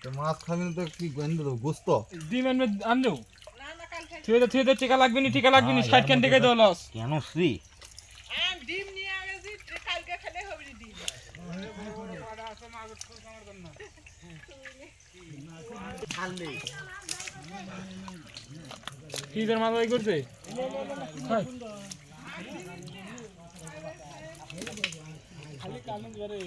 তো মাছ খাবি না তো কি গন্ধ দেবো গোস্ত ডিম আনলেও থুয়ে টিকা লাগবে নি 60 কেন টাকা দাও লস কেন শ্রী ডিম নিয়ে গেছি কালকে খেলে হবে ডিম ফ্রিজের মাছ ওই করছে খালি কালন ধরে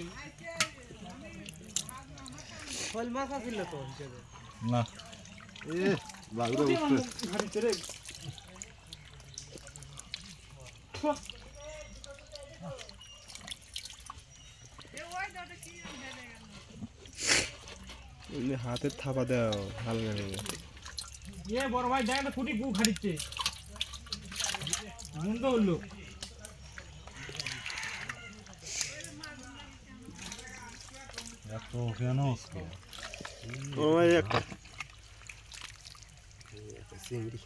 ফল মাছ আছিল তো হিসেবে না এ বাগুড়া উঠছে ঘাড়ি চড়ে হাতে থাপা দাও হালকা নেবে এ বড় ভাই দেখেন তো ফুটি গু খাড়িচ্ছে মন্দ হলো এত কেন উসকে ও ভাই একটা চিংড়ি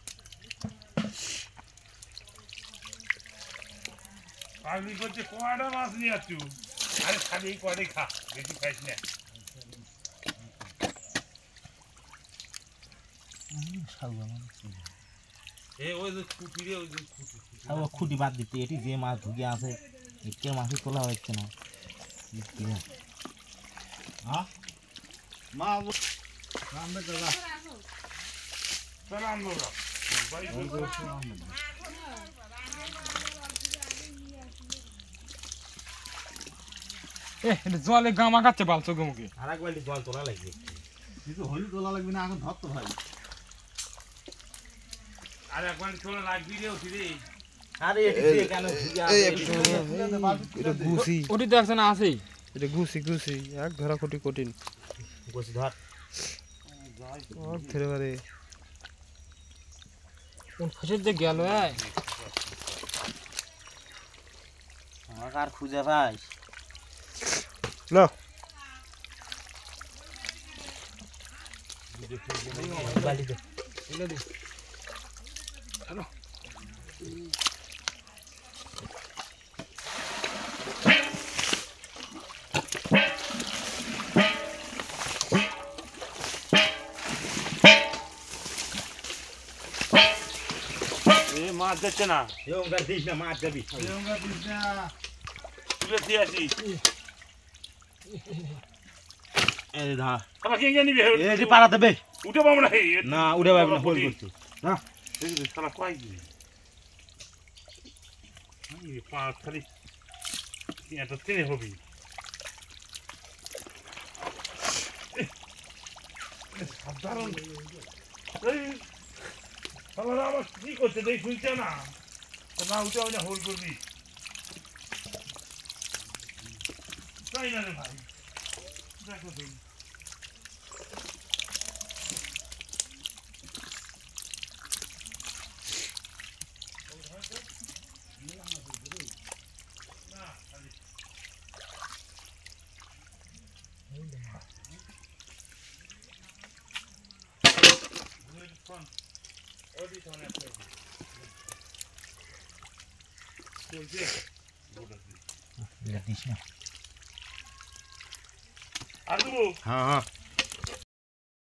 পাগলি করছে কোয়াটা মাছ নিয়ে আসছু আরে খালি এই কোয়াটাই খা বেশি খাইস না খুঁটি বাদ দিতে এটি যে মাছ ঢুকে আছে এর মাছই তোলা হচ্ছে না মা রামবে দাদা সালাম দাদা জলে গামা কাচ্ছে বালছো গমুকে আর এক বালতি জল তোলা লাগবে কিন্তু হলুদ তোলা লাগবে না এখন ধরতো ভাই আর একবার তোলা লাগবি রে উঠি রে আরে এটি কেন ঢুকে আছে এটা গুছি ওটি তো একজন আছেই এটা গুছি এক ধরা কোটি কঠিন বসি ধর আর ধরে বারে কোন ফসল যে গেল আমাকে আর খুঁজে পাইস না বালি দে মাছ যাচ্ছে না এরকম দিস না মাছ যাবি তুলে দিয়ে আসি এই ধর আমার কে নিবি এটি পারা দেবে উঠে পাবো না না উড়ে পাবি না হোল করতে না দেখি শালা কয় দিবি এই পা খালি এটা টেনে হবি সাধারণ এই শালা আমার কি করছে দেখ শুনছে না না উঠে না হোল করবি তাই না রে ভাই দেখো তুমি দিস না আর দেবো হ্যাঁ